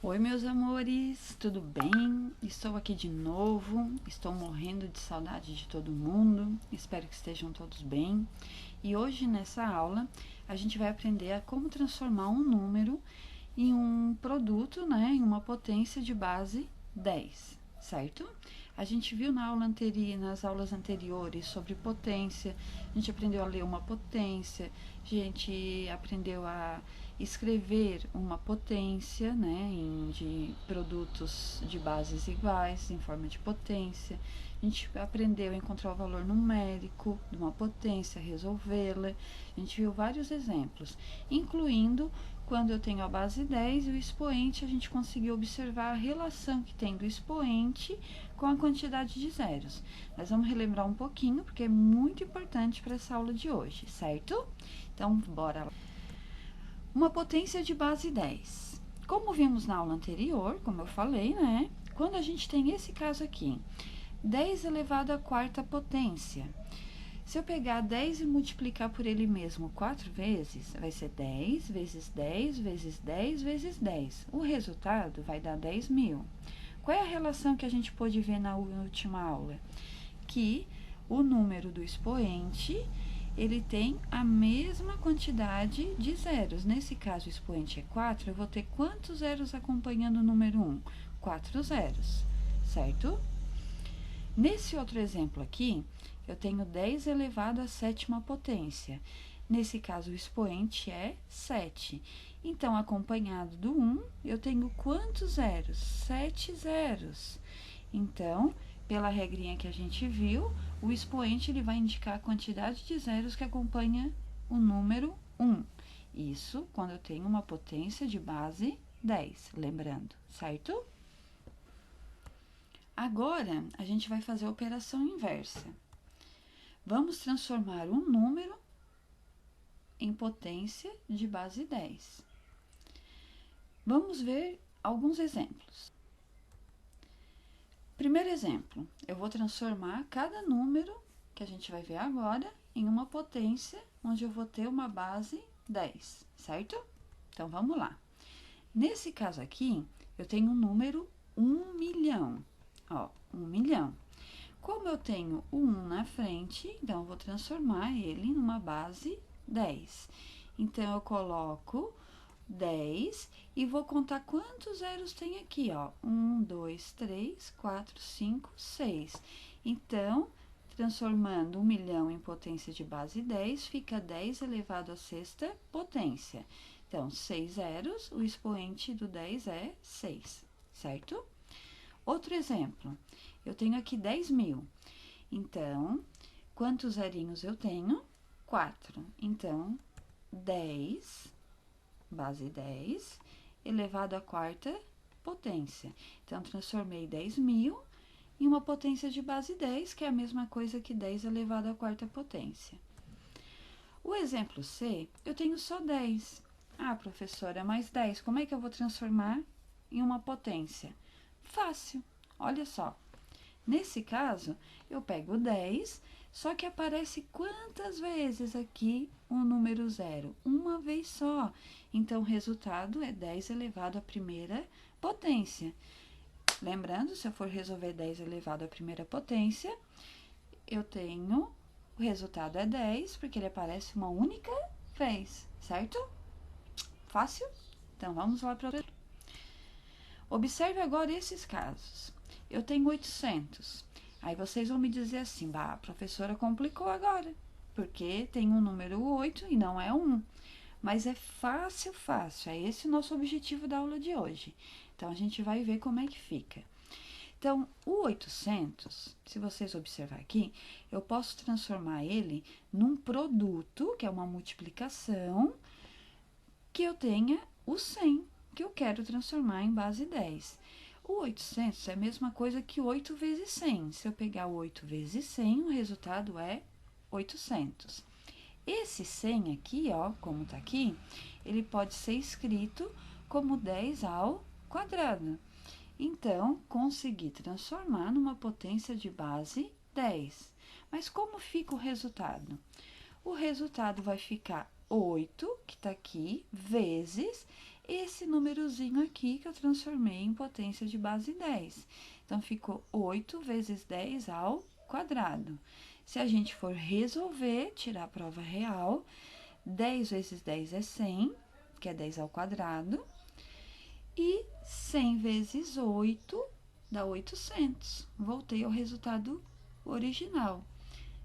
Oi, meus amores, tudo bem? Estou aqui de novo, estou morrendo de saudade de todo mundo, espero que estejam todos bem. E hoje, nessa aula, a gente vai aprender a como transformar um número em um produto, né, em uma potência de base 10, certo? A gente viu nas aulas anteriores sobre potência, a gente aprendeu a ler uma potência, a gente aprendeu a escrever uma potência, né, de produtos de bases iguais em forma de potência. A gente aprendeu a encontrar o valor numérico de uma potência, resolvê-la. A gente viu vários exemplos, incluindo quando eu tenho a base 10 e o expoente, a gente conseguiu observar a relação que tem do expoente com a quantidade de zeros. Nós vamos relembrar um pouquinho, porque é muito importante para essa aula de hoje, certo? Então, bora lá. Uma potência de base 10. Como vimos na aula anterior, como eu falei, né? Quando a gente tem esse caso aqui, 10 elevado à quarta potência. Se eu pegar 10 e multiplicar por ele mesmo 4 vezes, vai ser 10 vezes 10 vezes 10 vezes 10. O resultado vai dar 10.000. Qual é a relação que a gente pôde ver na última aula? Que o número do expoente, ele tem a mesma quantidade de zeros. Nesse caso, o expoente é 4, eu vou ter quantos zeros acompanhando o número 1? 4 zeros, certo? Nesse outro exemplo aqui, eu tenho 10 elevado à sétima potência. Nesse caso, o expoente é 7. Então, acompanhado do 1, eu tenho quantos zeros? 7 zeros. Então, pela regrinha que a gente viu, o expoente ele vai indicar a quantidade de zeros que acompanha o número 1. Isso quando eu tenho uma potência de base 10, lembrando, certo? Agora, a gente vai fazer a operação inversa. Vamos transformar um número em potência de base 10. Vamos ver alguns exemplos. Primeiro exemplo, eu vou transformar cada número que a gente vai ver agora em uma potência onde eu vou ter uma base 10, certo? Então, vamos lá. Nesse caso aqui, eu tenho um número 1 milhão. Ó, 1 milhão. Como eu tenho o 1 na frente, então eu vou transformar ele numa base 10. Então, eu coloco 10 e vou contar quantos zeros tem aqui, ó. 1, 2, 3, 4, 5, 6. Então, transformando 1 milhão em potência de base 10, fica 10 elevado à sexta potência. Então, 6 zeros, o expoente do 10 é 6, certo? Outro exemplo, eu tenho aqui 10.000. Então, quantos zerinhos eu tenho? 4. Então, 10, base 10, elevado à quarta potência. Então, transformei 10.000 em uma potência de base 10, que é a mesma coisa que 10 elevado à quarta potência. O exemplo C, eu tenho só 10. Ah, professora, mais 10, como é que eu vou transformar em uma potência? Fácil, olha só. Nesse caso, eu pego 10, só que aparece quantas vezes aqui o número 0? Uma vez só. Então, o resultado é 10 elevado à primeira potência. Lembrando, se eu for resolver 10 elevado à primeira potência, eu tenho, o resultado é 10, porque ele aparece uma única vez, certo? Fácil? Então, vamos lá para o... Observe agora esses casos. Eu tenho 800. Aí vocês vão me dizer assim, bah, a professora complicou agora, porque tem um número 8 e não é 1. Mas é fácil, fácil. É esse o nosso objetivo da aula de hoje. Então, a gente vai ver como é que fica. Então, o 800, se vocês observar aqui, eu posso transformar ele num produto, que é uma multiplicação, que eu tenha o 100, que eu quero transformar em base 10. O 800 é a mesma coisa que 8 vezes 100. Se eu pegar 8 vezes 100, o resultado é 800. Esse 100 aqui, ó, como tá aqui, ele pode ser escrito como 10 ao quadrado. Então, consegui transformar numa potência de base 10. Mas como fica o resultado? O resultado vai ficar 8, que está aqui, vezes esse númerozinho aqui que eu transformei em potência de base 10. Então, ficou 8 vezes 10 ao quadrado. Se a gente for resolver, tirar a prova real, 10 vezes 10 é 100, que é 10 ao quadrado. E 100 vezes 8 dá 800. Voltei ao resultado original,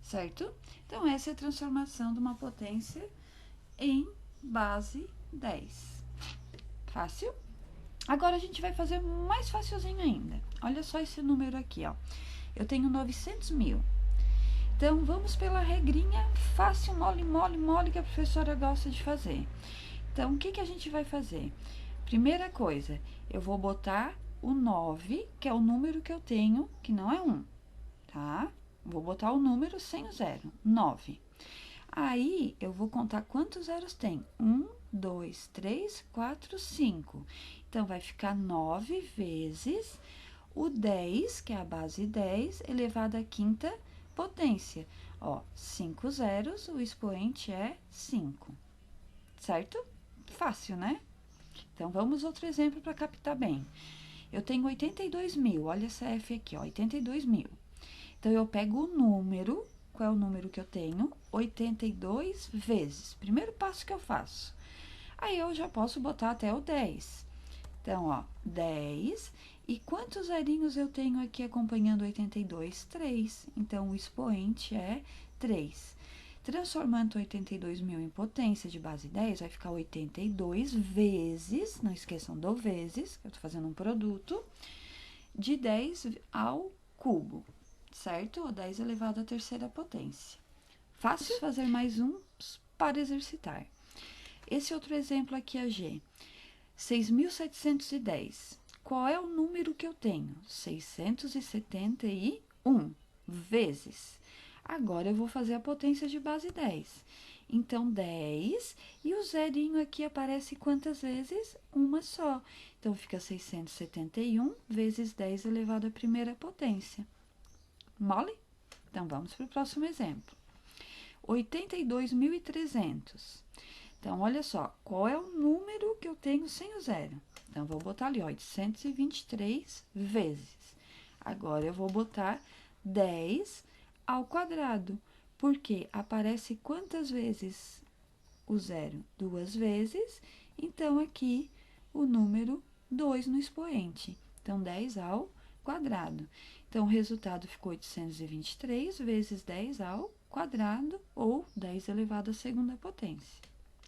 certo? Então, essa é a transformação de uma potência em base 10. Fácil? Agora, a gente vai fazer mais facilzinho ainda. Olha só esse número aqui, ó. Eu tenho 900 mil. Então, vamos pela regrinha fácil, mole, mole, mole, que a professora gosta de fazer. Então, o que a gente vai fazer? Primeira coisa, eu vou botar o 9, que é o número que eu tenho, que não é 1, tá? Vou botar o número sem o zero, 9. Aí, eu vou contar quantos zeros tem. 1, 2, 3, 4, 5. Então, vai ficar 9 vezes o 10, que é a base 10, elevado à quinta potência. Ó, 5 zeros, o expoente é 5. Certo? Fácil, né? Então, vamos outro exemplo para captar bem. Eu tenho 82 mil, olha essa F aqui, ó, 82 mil. Então, eu pego o número, qual é o número que eu tenho? 82 vezes. Primeiro passo que eu faço. Aí, eu já posso botar até o 10. Então, ó, 10. E quantos zerinhos eu tenho aqui acompanhando 82? 3. Então, o expoente é 3. Transformando 82 mil em potência de base 10, vai ficar 82 vezes, não esqueçam do vezes, que eu tô fazendo um produto, de 10 ao cubo, certo? Ou 10 elevado à terceira potência. Fácil fazer mais um para exercitar. Esse outro exemplo aqui é G. 6.710. Qual é o número que eu tenho? 671 vezes. Agora, eu vou fazer a potência de base 10. Então, 10, e o zerinho aqui aparece quantas vezes? Uma só. Então, fica 671 vezes 10 elevado à primeira potência. Mole? Então, vamos para o próximo exemplo. 82.300. Então, olha só, qual é o número que eu tenho sem o zero? Então, vou botar ali, 823 vezes. Agora, eu vou botar 10 ao quadrado, porque aparece quantas vezes o zero? 2 vezes, então, aqui, o número 2 no expoente. Então, 10 ao quadrado. Então, o resultado ficou 823 vezes 10 ao quadrado, ou 10 elevado à segunda potência,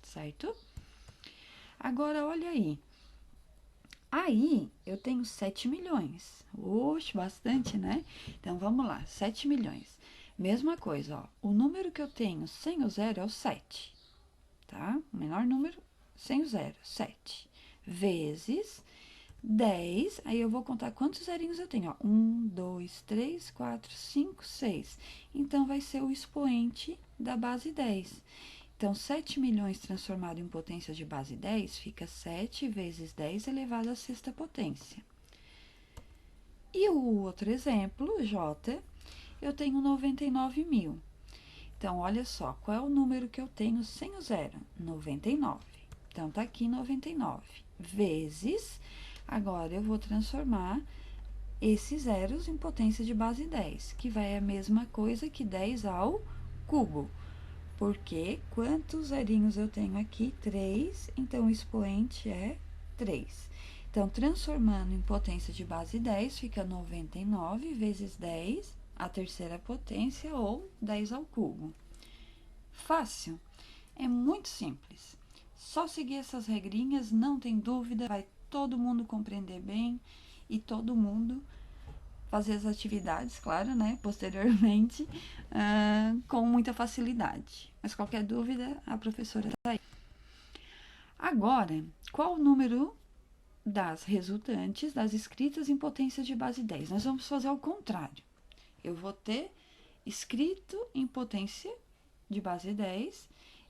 certo? Agora, olha aí. Aí, eu tenho 7 milhões. Oxe, bastante, né? Então, vamos lá, 7 milhões. Mesma coisa, ó. O número que eu tenho sem o zero é o 7, tá? O menor número sem o zero, 7. Vezes 10, aí eu vou contar quantos zerinhos eu tenho, ó. 1, 2, 3, 4, 5, 6. Então, vai ser o expoente da base 10. Então, 7 milhões transformado em potência de base 10 fica 7 vezes 10 elevado à sexta potência. E o outro exemplo, J, eu tenho 99 mil. Então, olha só, qual é o número que eu tenho sem o zero? 99. Então, tá aqui 99. Vezes, agora eu vou transformar esses zeros em potência de base 10, que vai a mesma coisa que 10 ao cubo. Porque quantos zerinhos eu tenho aqui? 3, então o expoente é 3. Então, transformando em potência de base 10, fica 99 vezes 10, a terceira potência, ou 10 ao cubo. Fácil? É muito simples. Só seguir essas regrinhas, não tem dúvida, vai todo mundo compreender bem e todo mundo fazer as atividades, claro, né, posteriormente, com muita facilidade. Mas qualquer dúvida, a professora está aí. Agora, qual o número das resultantes das escritas em potência de base 10? Nós vamos fazer ao contrário. Eu vou ter escrito em potência de base 10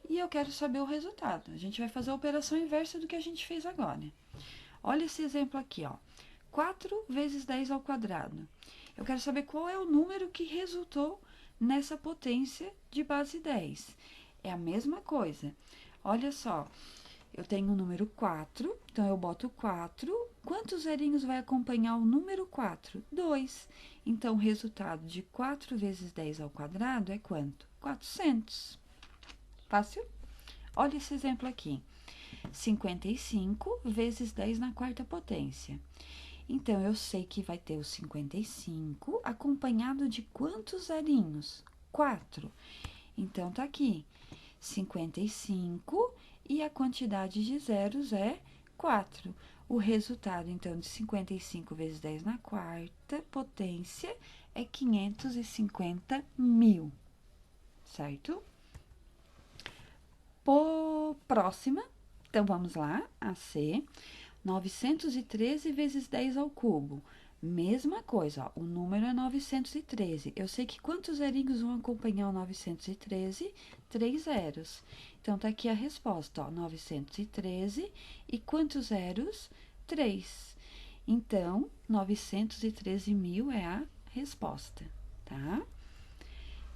e eu quero saber o resultado. A gente vai fazer a operação inversa do que a gente fez agora. Olha esse exemplo aqui, ó. 4 vezes 10 ao quadrado. Eu quero saber qual é o número que resultou nessa potência de base 10. É a mesma coisa. Olha só, Eu tenho o número 4, então eu boto 4. Quantos zerinhos vai acompanhar o número 4? 2. Então, o resultado de 4 vezes 10 ao quadrado é quanto? 400. Fácil? Olha esse exemplo aqui. 55 vezes 10 na quarta potência. Então, eu sei que vai ter o 55 acompanhado de quantos zerinhos? 4. Então, tá aqui. 55 e a quantidade de zeros é 4. O resultado, então, de 55 vezes 10 na quarta potência é 550 mil, certo? Próxima, então vamos lá, a C, 913 vezes 10 ao cubo. Mesma coisa, ó, o número é 913. Eu sei que quantos zerinhos vão acompanhar o 913? 3 zeros. Então, tá aqui a resposta, ó, 913 e quantos zeros? 3. Então, 913 mil é a resposta, tá?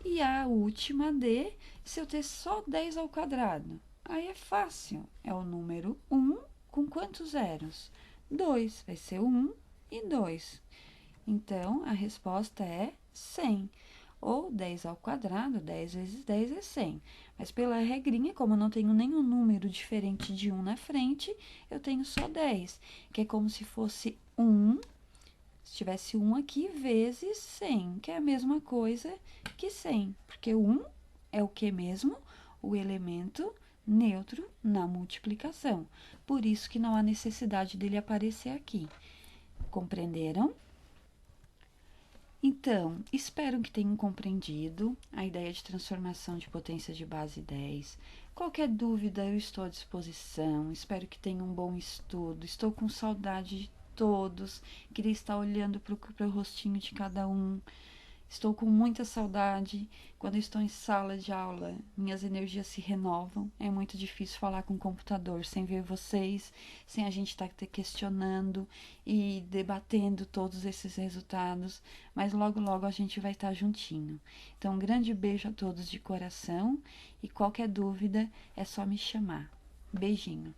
E a última D, se eu ter só 10 ao quadrado, aí é fácil, é o número 1 com quantos zeros? 2, vai ser 1 e 2. Então, a resposta é 100. Ou 10 ao quadrado, 10 vezes 10 é 100. Mas pela regrinha, como eu não tenho nenhum número diferente de 1 na frente, eu tenho só 10, que é como se fosse 1, se tivesse 1 aqui, vezes 100, que é a mesma coisa que 100, porque o 1 é o que mesmo? O elemento neutro na multiplicação. Por isso que não há necessidade dele aparecer aqui. Compreenderam? Então, espero que tenham compreendido a ideia de transformação de potência de base 10. Qualquer dúvida, eu estou à disposição. Espero que tenham um bom estudo. Estou com saudade de todos. Queria estar olhando para o rostinho de cada um. Estou com muita saudade. Quando estou em sala de aula, minhas energias se renovam. É muito difícil falar com o computador sem ver vocês, sem a gente estar questionando e debatendo todos esses resultados. Mas logo, logo a gente vai estar juntinho. Então, um grande beijo a todos de coração e qualquer dúvida é só me chamar. Beijinho.